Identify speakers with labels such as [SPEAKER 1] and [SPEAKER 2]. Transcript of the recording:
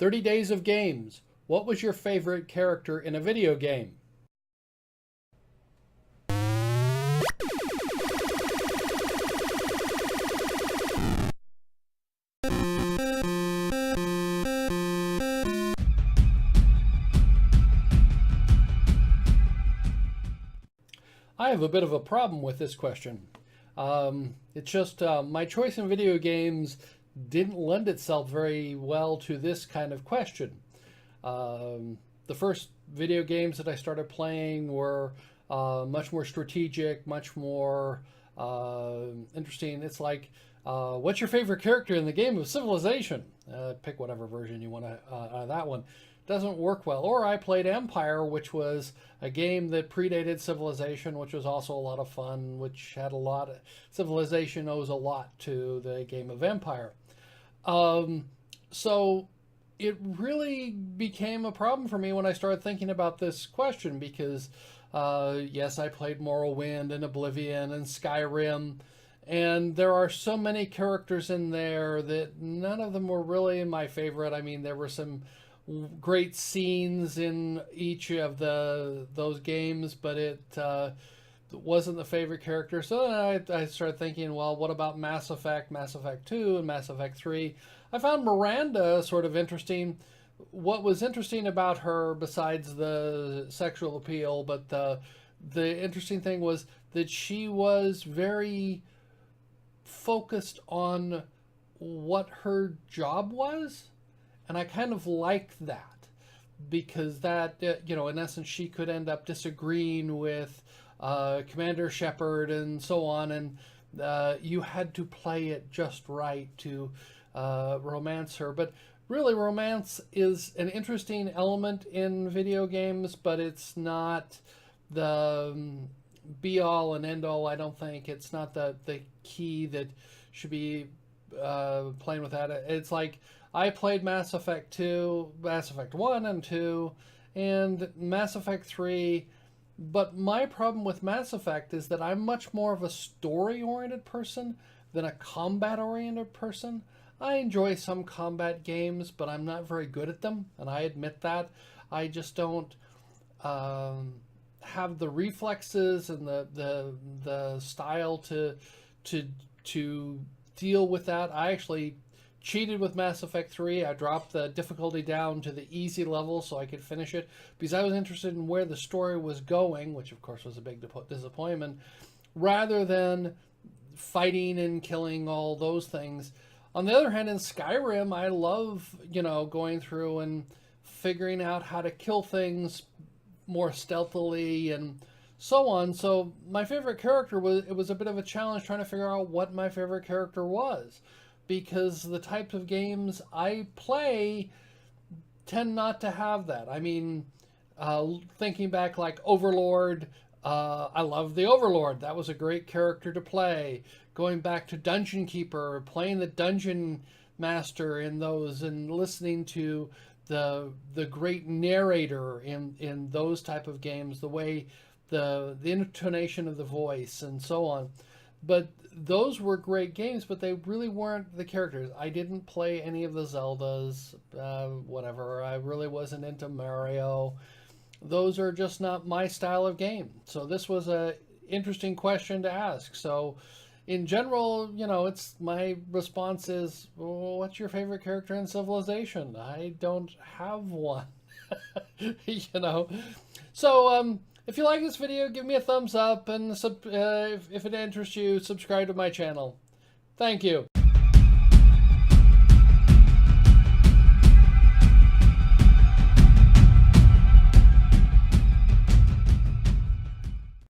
[SPEAKER 1] 30 Days of Games. What was your favorite character in a video game? I have a bit of a problem with this question. It's just my choice in video games didn't lend itself very well to this kind of question. The first video games that I started playing were much more strategic, much more interesting. It's like, what's your favorite character in the game of Civilization? Pick whatever version you want out of that one. Doesn't work well. Or I played Empire, which was a game that predated Civilization, which was also a lot of fun, which had a lot of... Civilization owes a lot to the game of Empire. So it really became a problem for me when I started thinking about this question because, yes, I played Morrowind and Oblivion and Skyrim, and there are so many characters in there that none of them were really my favorite. I mean, there were some great scenes in each of those games, but it wasn't the favorite character. So then I started thinking, well, what about Mass Effect, Mass Effect 2, and Mass Effect 3? I found Miranda sort of interesting. What was interesting about her, besides the sexual appeal, but the interesting thing was that she was very focused on what her job was. And I kind of liked that because that, in essence, she could end up disagreeing with Commander Shepard and so on. And you had to play it just right to romance her. But really, romance is an interesting element in video games, but it's not the be-all and end-all, I don't think. It's not the key that should be playing with that. It's like... I played Mass Effect 2, Mass Effect 1 and 2, and Mass Effect 3, but my problem with Mass Effect is that I'm much more of a story-oriented person than a combat-oriented person. I enjoy some combat games, but I'm not very good at them, and I admit that. I just don't have the reflexes and the style to deal with that. I actually cheated with Mass Effect 3. I dropped the difficulty down to the easy level so I could finish it because I was interested in where the story was going, which of course was a big disappointment, rather than fighting and killing, all those things. On the other hand, in Skyrim, I love, going through and figuring out how to kill things more stealthily and so on. So my favorite character was a bit of a challenge trying to figure out what my favorite character was, because the types of games I play tend not to have that. I mean, thinking back, like Overlord, I love the Overlord. That was a great character to play. Going back to Dungeon Keeper, playing the Dungeon Master in those, and listening to the great narrator in those type of games, the way the intonation of the voice and so on. But those were great games, but they really weren't the characters. I didn't play any of the Zeldas, whatever. I really wasn't into Mario. Those are just not my style of game. So this was a interesting question to ask. So in general, it's my response is, well, what's your favorite character in Civilization? I don't have one. So if you like this video, give me a thumbs up, and if it interests you, subscribe to my channel. Thank you.